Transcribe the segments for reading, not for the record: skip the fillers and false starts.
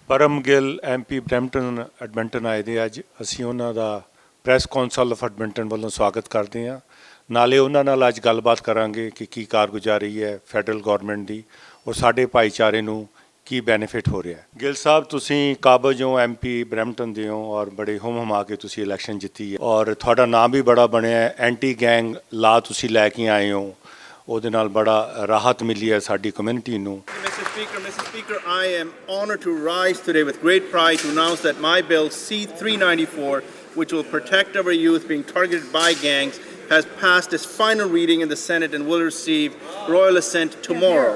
परम Gill MP Brampton Edmonton आए दे अज ਅਸੀਂ ਉਹਨਾਂ ਦਾ ਪ੍ਰੈਸ ਕੌਂਸਲ ਆਫ ਐਡਮਿੰਟਨ ਵੱਲੋਂ ਸਵਾਗਤ ਕਰਦੇ ਹਾਂ। ਨਾਲੇ ਉਹਨਾਂ ਨਾਲ ਅੱਜ ਗੱਲਬਾਤ ਕਰਾਂਗੇ ਕਿ ਕੀ ਕਾਰਗੁਜ਼ਾਰੀ ਹੈ ਫੈਡਰਲ ਗਵਰਨਮੈਂਟ ਦੀ ਔਰ ਸਾਡੇ ਭਾਈਚਾਰੇ ਨੂੰ ਕੀ ਬੈਨੀਫਿਟ ਹੋ ਰਿਹਾ ਹੈ। ਗਿਲ ਸਾਹਿਬ ਤੁਸੀਂ ਕਾਬਜੋਂ MP ਬਰੈਂਪਟਨ ਦੇ ਹੋ ਔਰ ਬੜੇ ਹੁਮ-ਹੁਮਾ ਕੇ ਤੁਸੀਂ ਇਲੈਕਸ਼ਨ ਜਿੱਤੀ ਹੈ ਔਰ ਤੁਹਾਡਾ ਨਾਮ ਵੀ ਬੜਾ ਬਣਿਆ ਹੈ। ਐਂਟੀ ਗੈਂਗ ਲਾ ਤੁਸੀਂ ਲੈ ਕੇ ਆਏ ਹੋ, ਉਹਦੇ ਨਾਲ ਬੜਾ ਰਾਹਤ ਮਿਲੀ ਹੈ ਸਾਡੀ ਕਮਿਊਨਿਟੀ ਨੂੰ। Mr. Speaker, I am honored to rise today with great pride to announce that my bill C-394, which will protect our youth being targeted by gangs, has passed its final reading in the Senate and will receive royal assent tomorrow.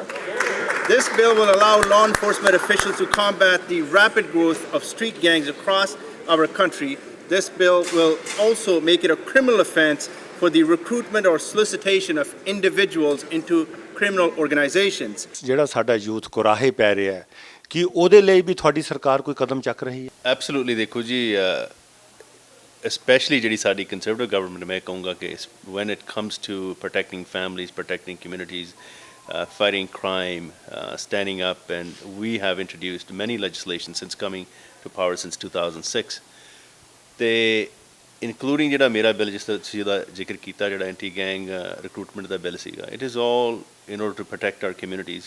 This bill will allow law enforcement officials to combat the rapid growth of street gangs across our country. This bill will also make it a criminal offense for the recruitment or solicitation of individuals into criminal organizations. ਜਿਹੜਾ ਸਾਡਾ youth ਕੁਰਾਹੇ ਪੈ ਰਿਹਾ ਹੈ ਕਿ ਉਹਦੇ ਲਈ ਵੀ ਤੁਹਾਡੀ ਸਰਕਾਰ ਕੋਈ ਕਦਮ ਚੱਕ ਰਹੀ ਹੈ? ਐਬਸੋਲੂਟਲੀ ਦੇਖੋ ਜੀ, especially ਜਿਹੜੀ ਸਾਡੀ ਕੰਜ਼ਰਵੇਟਿਵ ਗਵਰਨਮੈਂਟ ਮੈਂ ਕਹੂੰਗਾ ਕਿ when it comes to protecting families, protecting communities, fighting crime, standing up, and we have introduced many legislation since coming to power since 2006 ਤੇ ਇਨਕਲੂਡਿੰਗ ਜਿਹੜਾ ਮੇਰਾ ਬਿੱਲ ਜਿਸ ਤਰ੍ਹਾਂ ਤੁਸੀਂ ਉਹਦਾ ਜ਼ਿਕਰ ਕੀਤਾ ਜਿਹੜਾ ਐਂਟੀ ਗੈਂਗ ਰਿਕਰੂਟਮੈਂਟ ਦਾ ਬਿੱਲ ਸੀਗਾ, it is all in order to protect our communities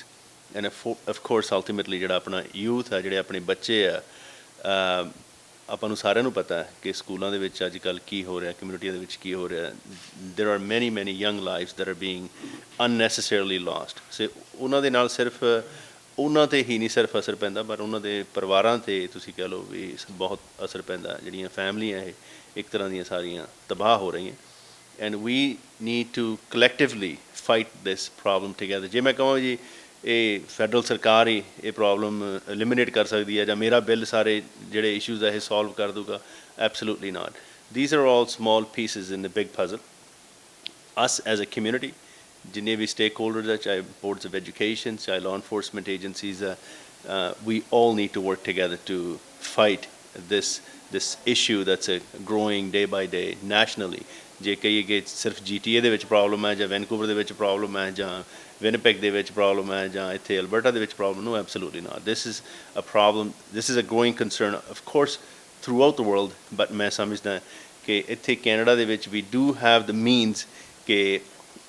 and of course ultimately ਜਿਹੜਾ ਆਪਣਾ ਯੂਥ ਹੈ, ਜਿਹੜੇ ਆਪਣੇ ਬੱਚੇ ਆ, ਆਪਾਂ ਨੂੰ ਸਾਰਿਆਂ ਨੂੰ ਪਤਾ ਹੈ ਕਿ ਸਕੂਲਾਂ ਦੇ ਵਿੱਚ ਅੱਜ ਕੱਲ੍ਹ ਕੀ ਹੋ ਰਿਹਾ, ਕਮਿਊਨਿਟੀਆਂ ਦੇ ਵਿੱਚ ਕੀ ਹੋ ਰਿਹਾ। There are many young lives that are being unnecessarily lost. So ਉਹਨਾਂ ਦੇ ਨਾਲ ਸਿਰਫ ਉਹਨਾਂ 'ਤੇ ਹੀ ਨਹੀਂ ਸਿਰਫ ਅਸਰ ਪੈਂਦਾ, ਪਰ ਉਹਨਾਂ ਦੇ ਪਰਿਵਾਰਾਂ 'ਤੇ ਤੁਸੀਂ ਕਹਿ ਲਓ ਵੀ ਬਹੁਤ ਅਸਰ ਪੈਂਦਾ। ਜਿਹੜੀਆਂ ਫੈਮਲੀਆਂ ਇਹ ਇੱਕ ਤਰ੍ਹਾਂ ਦੀਆਂ ਸਾਰੀਆਂ ਤਬਾਹ ਹੋ ਰਹੀਆਂ and we need to collectively fight this problem together. ਜੇ ਮੈਂ ਕਹਾਂ ਜੀ ਇਹ ਫੈਡਰਲ ਸਰਕਾਰ ਹੀ ਇਹ ਪ੍ਰੋਬਲਮ ਐਲੀਮੀਨੇਟ ਕਰ ਸਕਦੀ ਹੈ ਜਾਂ ਮੇਰਾ ਬਿੱਲ ਸਾਰੇ ਜਿਹੜੇ ਇਸ਼ੂਜ਼ ਆ ਇਹ ਸੋਲਵ ਕਰ ਦੂਗਾ, absolutely not. These are all small pieces in the big puzzle. Us as a community, ਜਿੰਨੇ ਵੀ ਸਟੇਕ ਹੋਲਡਰਸ ਆ, ਚਾਹੇ ਬੋਰਡਸ ਆਫ ਐਜੂਕੇਸ਼ਨ, ਚਾਹੇ ਲਾਅ ਇਨਫੋਰਸਮੈਂਟ ਏਜੰਸੀਜ਼ ਆ, we all need to work together to fight this issue that's growing day by day nationally. ਜੇ ਕਹੀਏ ਕਿ ਸਿਰਫ GTA ਦੇ ਵਿੱਚ ਪ੍ਰੋਬਲਮ ਹੈ ਜਾਂ ਵੈਨਕੂਵਰ ਦੇ ਵਿੱਚ ਪ੍ਰੋਬਲਮ ਹੈ ਜਾਂ ਵਿਨਿਪੈਗ ਦੇ ਵਿੱਚ ਪ੍ਰੋਬਲਮ ਹੈ ਜਾਂ ਇੱਥੇ ਅਲਬਰਟਾ ਦੇ ਵਿੱਚ problem, no absolutely not. This is a problem, this is a growing concern of course throughout the world, but ਮੈਂ ਸਮਝਦਾ ਕਿ ਇੱਥੇ ਕੈਨੇਡਾ ਦੇ ਵਿੱਚ we do have the means ਕਿ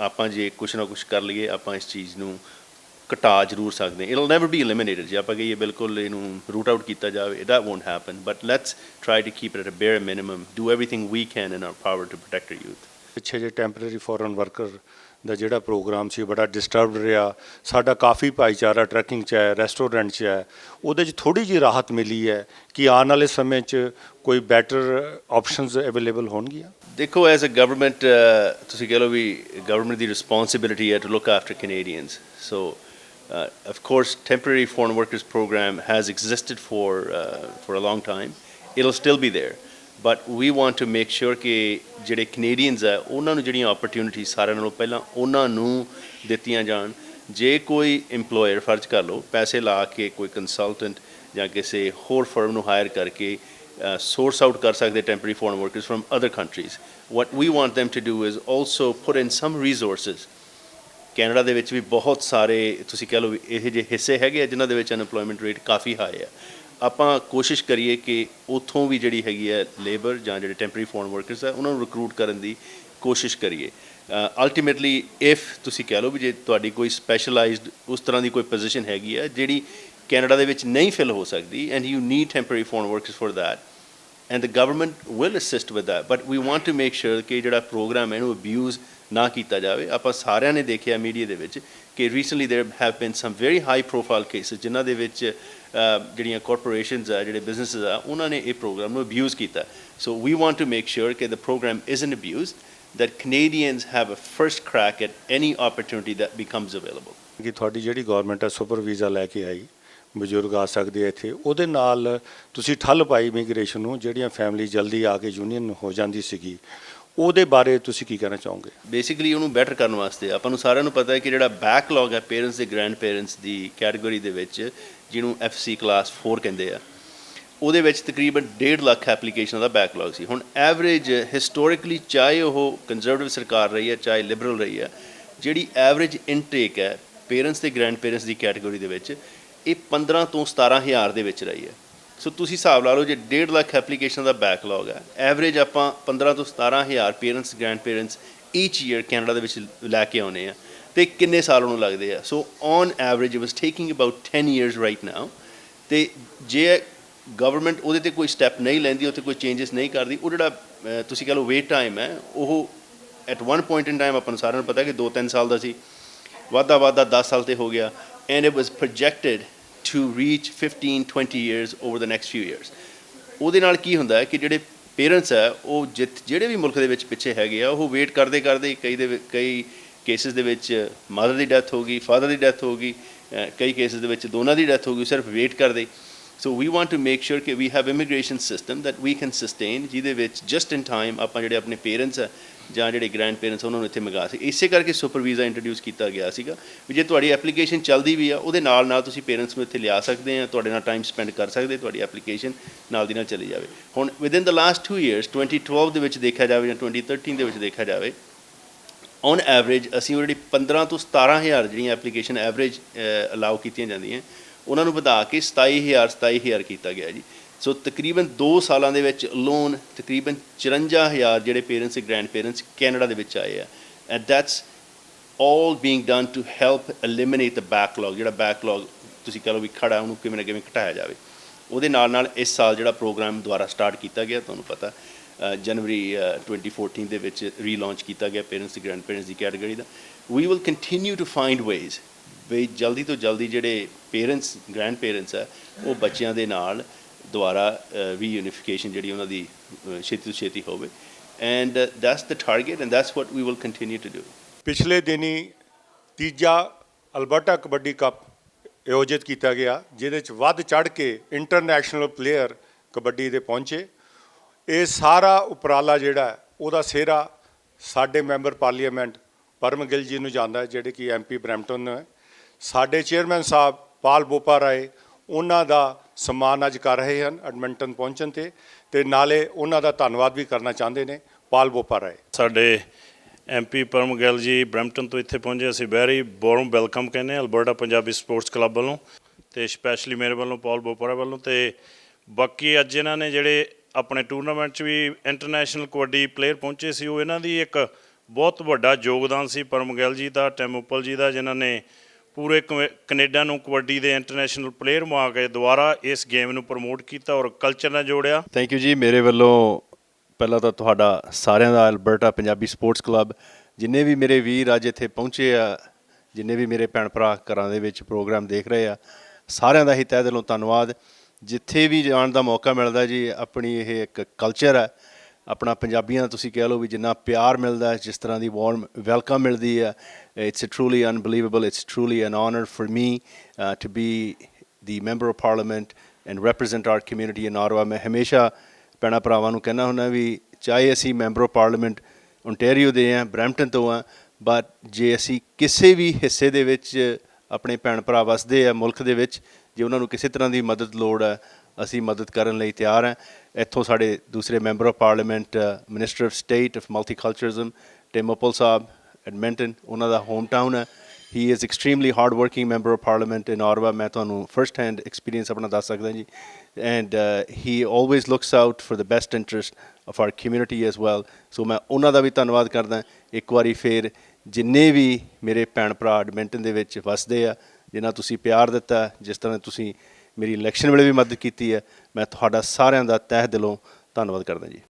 ਆਪਾਂ ਜੇ ਕੁਛ ਨਾ ਕੁਛ ਕਰ ਲਈਏ, ਆਪਾਂ ਇਸ ਚੀਜ਼ ਨੂੰ ਘਟਾ ਜ਼ਰੂਰ ਸਕਦੇ ਹਾਂ। It will never be eliminated. ਜੇ ਆਪਾਂ ਕਹੀਏ ਬਿਲਕੁਲ ਇਹਨੂੰ ਰੂਟ ਆਊਟ ਕੀਤਾ ਜਾਵੇ, that won't happen, but let's try to keep it at a bare minimum, do everything we can in our power to protect our youth. ਪਿੱਛੇ ਜੇ temporary foreign worker ਦਾ ਜਿਹੜਾ ਪ੍ਰੋਗਰਾਮ ਸੀ ਬੜਾ ਡਿਸਟਰਬਡ ਰਿਹਾ। ਸਾਡਾ ਕਾਫੀ ਭਾਈਚਾਰਾ trekking 'ਚ ਹੈ, ਰੈਸਟੋਰੈਂਟ 'ਚ ਹੈ, ਉਹਦੇ 'ਚ ਥੋੜ੍ਹੀ ਜਿਹੀ ਰਾਹਤ ਮਿਲੀ ਹੈ ਕਿ ਆਉਣ ਵਾਲੇ ਸਮੇਂ 'ਚ ਕੋਈ ਬੈਟਰ ਆਪਸ਼ਨਸ ਅਵੇਲੇਬਲ ਹੋਣਗੀਆਂ? ਦੇਖੋ, ਐਜ਼ ਅ ਗਵਰਨਮੈਂਟ ਤੁਸੀਂ ਕਹਿ ਲਓ ਵੀ ਗਵਰਨਮੈਂਟ ਦੀ ਰਿਸਪੋਂਸਿਬਿਲਿਟੀ ਹੈ to look after Canadians. So of course, temporary foreign workers program has existed for a long time. It'll still be there, but we want to make sure ਕਿ ਜਿਹੜੇ Canadians ਹੈ ਉਹਨਾਂ ਨੂੰ ਜਿਹੜੀਆਂ opportunities ਸਾਰਿਆਂ ਨਾਲੋਂ ਪਹਿਲਾਂ ਉਹਨਾਂ ਨੂੰ ਦਿੱਤੀਆਂ ਜਾਣ। ਜੇ ਕੋਈ employer ਫਰਜ਼ ਕਰ ਲਓ ਪੈਸੇ ਲਾ ਕੇ ਕੋਈ consultant ਜਾਂ ਕਿਸੇ ਹੋਰ firm ਨੂੰ hire ਕਰਕੇ source out ਕਰ ਸਕਦੇ temporary foreign workers from other countries. What we want them to do is also put in some resources. Canada ਦੇ ਵਿੱਚ ਵੀ ਬਹੁਤ ਸਾਰੇ ਤੁਸੀਂ ਕਹਿ ਲਓ ਵੀ ਇਹੋ ਜਿਹੇ ਹਿੱਸੇ ਹੈਗੇ ਆ ਜਿਨ੍ਹਾਂ ਦੇ ਵਿੱਚ ਅਨਐਮਪਲੋਇਮੈਂਟ ਰੇਟ ਕਾਫੀ ਹਾਈ ਆ। ਆਪਾਂ ਕੋਸ਼ਿਸ਼ ਕਰੀਏ ਕਿ ਉੱਥੋਂ ਵੀ ਜਿਹੜੀ ਹੈਗੀ ਹੈ ਲੇਬਰ ਜਾਂ ਜਿਹੜੇ ਟੈਂਪਰੇਰੀ ਫੋਰਨ ਵਰਕਰਸ ਆ ਉਹਨਾਂ ਨੂੰ ਰਿਕਰੂਟ ਕਰਨ ਦੀ ਕੋਸ਼ਿਸ਼ ਕਰੀਏ। ਅਲਟੀਮੇਟਲੀ ਇਫ ਤੁਸੀਂ ਕਹਿ ਲਓ ਵੀ ਜੇ ਤੁਹਾਡੀ ਕੋਈ ਸਪੈਸ਼ਲਾਈਜ਼ਡ ਉਸ ਤਰ੍ਹਾਂ ਦੀ ਕੋਈ ਪੋਜੀਸ਼ਨ ਹੈਗੀ ਆ ਜਿਹੜੀ ਕੈਨੇਡਾ ਦੇ ਵਿੱਚ ਨਹੀਂ ਫਿਲ ਹੋ ਸਕਦੀ and you need temporary foreign workers for that, and the government will assist with that, but we want to make sure ਕਿ ਜਿਹੜਾ ਪ੍ਰੋਗਰਾਮ ਹੈ ਇਹਨੂੰ ਅਬਿਊਜ਼ ਨਾ ਕੀਤਾ ਜਾਵੇ। ਆਪਾਂ ਸਾਰਿਆਂ ਨੇ ਦੇਖਿਆ ਮੀਡੀਆ ਦੇ ਵਿੱਚ ਕਿ recently there have been some very high profile cases ਜਿਨ੍ਹਾਂ ਦੇ ਵਿੱਚ ਜਿਹੜੀਆਂ ਕਾਰਪੋਰੇਸ਼ਨਸ ਆ, ਜਿਹੜੇ ਬਿਜ਼ਨਸਿਸ ਆ, ਉਹਨਾਂ ਨੇ ਇਹ ਪ੍ਰੋਗਰਾਮ ਨੂੰ ਅਬਿਊਜ਼ ਕੀਤਾ। So we want to make sure ਕਿ the program isn't abused, that Canadians have a first crack at any opportunity that becomes available. ਕਿ ਤੁਹਾਡੀ ਜਿਹੜੀ ਗਵਰਨਮੈਂਟ ਹੈ ਸੁਪਰ ਵੀਜ਼ਾ ਲੈ ਕੇ ਆਈ, ਬਜ਼ੁਰਗ ਆ ਸਕਦੇ ਆ ਇੱਥੇ, ਉਹਦੇ ਨਾਲ ਤੁਸੀਂ ਠੱਲ ਪਾਈ ਇਮੀਗ੍ਰੇਸ਼ਨ ਨੂੰ, ਜਿਹੜੀਆਂ ਫੈਮਿਲੀ ਜਲਦੀ ਆ ਕੇ ਯੂਨੀਅਨ ਹੋ ਜਾਂਦੀ ਸੀਗੀ, ਉਹਦੇ ਬਾਰੇ ਤੁਸੀਂ ਕੀ ਕਹਿਣਾ ਚਾਹੋਗੇ? ਬੇਸਿਕਲੀ ਉਹਨੂੰ ਬੈਟਰ ਕਰਨ ਵਾਸਤੇ ਆਪਾਂ ਨੂੰ ਸਾਰਿਆਂ ਨੂੰ ਪਤਾ ਹੈ ਕਿ ਜਿਹੜਾ ਬੈਕਲੌਗ ਹੈ ਪੇਰੈਂਟਸ ਦੇ ਗ੍ਰੈਂਡ ਪੇਰੈਂਟਸ ਦੀ ਕੈਟੇਗਰੀ ਦੇ ਵਿੱਚ, ਜਿਹਨੂੰ FC ਕਲਾਸ 4 ਕਹਿੰਦੇ ਆ, ਉਹਦੇ ਵਿੱਚ ਤਕਰੀਬਨ 1.5 ਲੱਖ ਐਪਲੀਕੇਸ਼ਨਾਂ ਦਾ ਬੈਕਲੌਗ ਸੀ। ਹੁਣ ਐਵਰੇਜ ਹਿਸਟੋਰੀਕਲੀ ਚਾਹੇ ਉਹ ਕੰਜ਼ਰਵੇਟਿਵ ਸਰਕਾਰ ਰਹੀ ਹੈ ਚਾਹੇ ਲਿਬਰਲ ਰਹੀ ਹੈ, ਜਿਹੜੀ ਐਵਰੇਜ ਇਨਟੇਕ ਹੈ ਪੇਰੈਂਟਸ ਤੇ ਗ੍ਰੈਂਡ ਪੇਰੈਂਟਸ ਦੀ ਕੈਟੇਗਰੀ ਦੇ ਵਿੱਚ ਇਹ 15 ਤੋਂ 17 ਹਜ਼ਾਰ ਦੇ ਵਿੱਚ ਰਹੀ ਹੈ। ਸੋ ਤੁਸੀਂ ਹਿਸਾਬ ਲਾ ਲਓ ਜੇ 1.5 ਲੱਖ ਐਪਲੀਕੇਸ਼ਨ ਦਾ ਬੈਕਲੌਗ ਹੈ, ਐਵਰੇਜ ਆਪਾਂ 15 ਤੋਂ 17,000 parents grand parents each year Canada ਦੇ ਵਿੱਚ ਲੈ ਕੇ ਆਉਂਦੇ ਆ, ਤੇ ਕਿੰਨੇ ਸਾਲ ਉਹਨੂੰ ਲੱਗਦੇ ਆ। So on average it was taking about 10 years right now. ਤੇ ਜੇ ਗਵਰਨਮੈਂਟ ਉਹਦੇ ਤੇ ਕੋਈ ਸਟੈਪ ਨਹੀਂ ਲੈਂਦੀ, ਉੱਥੇ ਕੋਈ ਚੇਂਜਸ ਨਹੀਂ ਕਰਦੀ, ਉਹ ਜਿਹੜਾ ਤੁਸੀਂ ਕਹ ਲਓ ਵੇਟ ਟਾਈਮ ਹੈ, ਉਹ at one point in time ਆਪਾਂ ਨੂੰ ਸਾਰਿਆਂ ਨੂੰ ਪਤਾ ਕਿ 2-3 ਸਾਲ ਦਾ ਸੀ, ਵੱਧਦਾ 10 ਸਾਲ ਤੇ ਹੋ ਗਿਆ, and it was projected to reach 15-20 years over the next few years। ਉਹਦੇ ਨਾਲ ਕੀ ਹੁੰਦਾ ਹੈ ਕਿ ਜਿਹੜੇ ਪੇਰੈਂਟਸ ਹੈ ਉਹ ਜਿਹੜੇ ਵੀ ਮੁਲਕ ਦੇ ਵਿੱਚ ਪਿੱਛੇ ਹੈਗੇ ਆ, ਉਹ ਵੇਟ ਕਰਦੇ ਕਈ ਕੇਸਿਸ ਦੇ ਵਿੱਚ ਮਦਰ ਦੀ ਡੈਥ ਹੋ ਗਈ, ਫਾਦਰ ਦੀ ਡੈਥ ਹੋ ਗਈ, ਕਈ ਕੇਸਿਸ ਦੇ ਵਿੱਚ ਦੋਨਾਂ ਦੀ ਡੈਥ ਹੋ ਗਈ, ਸਿਰਫ ਵੇਟ ਕਰਦੇ। So we want to make sure ਕਿ we have immigration system that we can sustain, ਜਿਹਦੇ ਵਿੱਚ ਜਸਟ ਇਨ ਟਾਈਮ ਆਪਾਂ ਜਿਹੜੇ ਆਪਣੇ ਪੇਰੈਂਟਸ ਹੈ ਜਾਂ ਜਿਹੜੇ ਗ੍ਰੈਂਡ ਪੇਰੈਂਟਸ ਉਹਨਾਂ ਨੂੰ ਇੱਥੇ ਮੰਗਾ ਸੀ। ਇਸੇ ਕਰਕੇ ਸੁਪਰ ਵੀਜ਼ਾ ਇੰਟਰੋਡਿਊਸ ਕੀਤਾ ਗਿਆ ਸੀਗਾ ਵੀ ਜੇ ਤੁਹਾਡੀ ਐਪਲੀਕੇਸ਼ਨ ਚੱਲਦੀ ਵੀ ਆ, ਉਹਦੇ ਨਾਲ ਤੁਸੀਂ ਪੇਰੈਂਟਸ ਨੂੰ ਇੱਥੇ ਲਿਆ ਸਕਦੇ ਆ, ਤੁਹਾਡੇ ਨਾਲ ਟਾਈਮ ਸਪੈਂਡ ਕਰ ਸਕਦੇ, ਤੁਹਾਡੀ ਐਪਲੀਕੇਸ਼ਨ ਨਾਲ ਦੀ ਨਾਲ ਚਲੀ ਜਾਵੇ। ਹੁਣ ਵਿਦਿਨ ਦ ਲਾਸਟ 2 years 2012 ਦੇ ਵਿੱਚ ਦੇਖਿਆ ਜਾਵੇ ਜਾਂ 2013 ਦੇ ਵਿੱਚ ਦੇਖਿਆ ਜਾਵੇ, ਔਨ ਐਵਰੇਜ ਅਸੀਂ ਉਹ ਜਿਹੜੀ 15 ਤੋਂ 17,000 ਜਿਹੜੀਆਂ ਐਪਲੀਕੇਸ਼ਨ ਐਵਰੇਜ ਅਲਾਉ ਕੀਤੀਆਂ ਜਾਂਦੀਆਂ, ਉਹਨਾਂ ਨੂੰ ਵਧਾ ਕੇ 27,000 ਕੀਤਾ ਗਿਆ ਜੀ। ਸੋ ਤਕਰੀਬਨ 2 ਸਾਲਾਂ ਦੇ ਵਿੱਚ ਲੋਨ ਤਕਰੀਬਨ 54,000 ਜਿਹੜੇ ਪੇਰੈਂਟਸ ਗ੍ਰੈਂਡ ਪੇਰੈਂਟਸ ਕੈਨੇਡਾ ਦੇ ਵਿੱਚ ਆਏ ਆ, and that's all being done to help eliminate the backlog. ਜਿਹੜਾ ਬੈਕਲੌਗ ਤੁਸੀਂ ਕਹ ਲਓ ਵੀ ਖੜਾ, ਉਹਨੂੰ ਕਿਵੇਂ ਨਾ ਕਿਵੇਂ ਘਟਾਇਆ ਜਾਵੇ। ਉਹਦੇ ਨਾਲ ਇਸ ਸਾਲ ਜਿਹੜਾ ਪ੍ਰੋਗਰਾਮ ਦੁਬਾਰਾ ਸਟਾਰਟ ਕੀਤਾ ਗਿਆ, ਤੁਹਾਨੂੰ ਪਤਾ ਜਨਵਰੀ 2014 ਦੇ ਵਿੱਚ ਰੀਲਾਂਚ ਕੀਤਾ ਗਿਆ ਪੇਰੈਂਟਸ ਗ੍ਰੈਂਡ ਪੇਰੈਂਟਸ ਦੀ ਕੈਟਾਗਰੀ ਦਾ। We will continue to find ways we ਜਲਦੀ ਤੋਂ ਜਲਦੀ ਜਿਹੜੇ ਪੇਰੈਂਟਸ ਗ੍ਰੈਂਡ ਪੇਰੈਂਟਸ ਹੈ ਉਹ ਬੱਚਿਆਂ ਦੇ ਨਾਲ ਦੁਆਰਾ ਰੀਯੂਨੀਫਿਕੇਸ਼ਨ ਜਿਹੜੀ ਉਹਨਾਂ ਦੀ ਛੇਤੀ ਤੋਂ ਛੇਤੀ ਹੋਵੇ, and that's the target and that's what we will continue to do. ਪਿਛਲੇ ਦਿਨੀ ਤੀਜਾ ਅਲਬਰਟਾ ਕਬੱਡੀ ਕੱਪ ਆਯੋਜਿਤ ਕੀਤਾ ਗਿਆ, ਜਿਹਦੇ 'ਚ ਵੱਧ ਚੜ੍ਹ ਕੇ ਇੰਟਰਨੈਸ਼ਨਲ ਪਲੇਅਰ ਕਬੱਡੀ ਦੇ ਪਹੁੰਚੇ। ਇਹ ਸਾਰਾ ਉਪਰਾਲਾ ਜਿਹੜਾ ਉਹਦਾ ਸਿਹਰਾ ਸਾਡੇ ਮੈਂਬਰ ਪਾਰਲੀਮੈਂਟ ਪਰਮ ਗਿੱਲ ਜੀ ਨੂੰ ਜਾਂਦਾ ਹੈ, ਜਿਹੜੇ ਕਿ MP ਬਰੈਂਪਟਨ ਹੈ। ਸਾਡੇ ਚੇਅਰਮੈਨ ਸਾਹਿਬ ਪਾਲ ਬੋਪਾ ਰਾਏ, ਉਹਨਾਂ ਦਾ ਸਨਮਾਨ ਅੱਜ ਕਰ ਰਹੇ ਹਨ ਐਡਮਿੰਟਨ ਪਹੁੰਚਣ ਤੇ ਨਾਲੇ ਉਹਨਾਂ ਦਾ ਧੰਨਵਾਦ ਵੀ ਕਰਨਾ ਚਾਹੁੰਦੇ ਨੇ ਪਾਲ ਬੋਪਾ ਰਾਏ। ਸਾਡੇ MP ਪਰਮ ਗਿੱਲ ਜੀ ਬਰੈਂਪਟਨ ਤੋਂ ਇੱਥੇ ਪਹੁੰਚੇ, ਅਸੀਂ ਵੈਰੀ ਵਾਰਮ ਵੈਲਕਮ ਕਹਿੰਦੇ ਹਾਂ ਅਲਬਰਟਾ ਪੰਜਾਬੀ ਸਪੋਰਟਸ ਕਲੱਬ ਵੱਲੋਂ, ਤੇ ਸਪੈਸ਼ਲੀ ਮੇਰੇ ਵੱਲੋਂ ਪਾਲ ਬੋਪਾ ਵੱਲੋਂ। ਤੇ ਬਾਕੀ ਅੱਜ ਇਹਨਾਂ ਨੇ ਜਿਹੜੇ ਆਪਣੇ ਟੂਰਨਾਮੈਂਟ 'ਚ ਵੀ ਇੰਟਰਨੈਸ਼ਨਲ ਕਬੱਡੀ ਪਲੇਅਰ ਪਹੁੰਚੇ ਸੀ, ਉਹ ਇਹਨਾਂ ਦੀ ਇੱਕ ਬਹੁਤ ਵੱਡਾ ਯੋਗਦਾਨ ਸੀ ਪਰਮ ਗਿੱਲ ਜੀ ਦਾ, ਟਿਮ ਉੱਪਲ ਜੀ ਦਾ, ਜਿਨ੍ਹਾਂ ਨੇ ਪੂਰੇ ਕੈਨੇਡਾ ਨੂੰ ਕਬੱਡੀ ਦੇ ਇੰਟਰਨੈਸ਼ਨਲ ਪਲੇਅਰ ਮਾ ਕੇ ਦੁਬਾਰਾ ਇਸ ਗੇਮ ਨੂੰ ਪ੍ਰਮੋਟ ਕੀਤਾ ਔਰ ਕਲਚਰ ਨਾਲ ਜੋੜਿਆ। ਥੈਂਕ ਯੂ ਜੀ। ਮੇਰੇ ਵੱਲੋਂ ਪਹਿਲਾਂ ਤਾਂ ਤੁਹਾਡਾ ਸਾਰਿਆਂ ਦਾ ਅਲਬਰਟਾ ਪੰਜਾਬੀ ਸਪੋਰਟਸ ਕਲੱਬ, ਜਿੰਨੇ ਵੀ ਮੇਰੇ ਵੀਰ ਅੱਜ ਇੱਥੇ ਪਹੁੰਚੇ ਆ, ਜਿੰਨੇ ਵੀ ਮੇਰੇ ਭੈਣ ਭਰਾ ਘਰਾਂ ਦੇ ਵਿੱਚ ਪ੍ਰੋਗਰਾਮ ਦੇਖ ਰਹੇ ਆ, ਸਾਰਿਆਂ ਦਾ ਹੀ ਤਹਿ ਦਿਲੋਂ ਧੰਨਵਾਦ। ਜਿੱਥੇ ਵੀ ਜਾਣ ਦਾ ਮੌਕਾ ਮਿਲਦਾ ਜੀ, ਆਪਣੀ ਇਹ ਇੱਕ ਕਲਚਰ ਹੈ, ਆਪਣਾ ਪੰਜਾਬੀਆਂ ਦਾ ਤੁਸੀਂ ਕਹਿ ਲਓ ਵੀ ਜਿੰਨਾ ਪਿਆਰ ਮਿਲਦਾ, ਜਿਸ ਤਰ੍ਹਾਂ ਦੀ ਵਾਰਮ ਵੈਲਕਮ ਮਿਲਦੀ ਹੈ, it's truly unbelievable, it's truly an honour for me to be the member of parliament and represent our community in Ottawa. ਮੈਂ ਹਮੇਸ਼ਾ ਭੈਣਾਂ ਭਰਾਵਾਂ ਨੂੰ ਕਹਿੰਦਾ ਹੁੰਦਾ ਵੀ ਚਾਹੇ ਅਸੀਂ ਮੈਂਬਰ ਆਫ ਪਾਰਲੀਮੈਂਟ ਓਨਟਾਰੀਓ ਦੇ ਹਾਂ, ਬਰੈਂਪਟਨ ਤੋਂ ਹਾਂ, ਬਟ ਜੇ ਅਸੀਂ ਕਿਸੇ ਵੀ ਹਿੱਸੇ ਦੇ ਵਿੱਚ ਆਪਣੇ ਭੈਣ ਭਰਾ ਵਸਦੇ ਆ ਮੁਲਕ ਦੇ ਵਿੱਚ, ਜੇ ਉਹਨਾਂ ਨੂੰ ਕਿਸੇ ਤਰ੍ਹਾਂ ਦੀ ਮਦਦ ਲੋੜ ਹੈ, ਅਸੀਂ ਮਦਦ ਕਰਨ ਲਈ ਤਿਆਰ ਹਾਂ। ਇੱਥੋਂ ਸਾਡੇ ਦੂਸਰੇ member of parliament minister of state of multiculturalism Tim Uppal Sahib Edmonton, ਉਹਨਾਂ ਦਾ ਹੋਮ ਟਾਊਨ ਹੈ। He is extremely hard working member of parliament in Ottawa. ਮੈਂ ਤੁਹਾਨੂੰ ਫਰਸਟ ਹੈਂਡ ਐਕਸਪੀਰੀਅੰਸ ਆਪਣਾ ਦੱਸ ਸਕਦਾ ਜੀ, and he always looks out for the best interest of our community as well. So ਮੈਂ ਉਹਨਾਂ ਦਾ ਵੀ ਧੰਨਵਾਦ ਕਰਦਾ ਇੱਕ ਵਾਰੀ ਫੇਰ। ਜਿੰਨੇ ਵੀ ਮੇਰੇ ਭੈਣ ਭਰਾ ਐਡਮਿੰਟਨ ਦੇ ਵਿੱਚ ਵਸਦੇ ਆ, ਜਿਨ੍ਹਾਂ ਤੁਸੀਂ ਪਿਆਰ ਦਿੱਤਾ, ਜਿਸ ਤਰ੍ਹਾਂ ਤੁਸੀਂ ਮੇਰੀ ਇਲੈਕਸ਼ਨ ਵੇਲੇ ਵੀ ਮਦਦ ਕੀਤੀ ਹੈ, ਮੈਂ ਤੁਹਾਡਾ ਸਾਰਿਆਂ ਦਾ ਤਹਿ ਦਿਲੋਂ ਧੰਨਵਾਦ ਕਰਦਾ ਜੀ।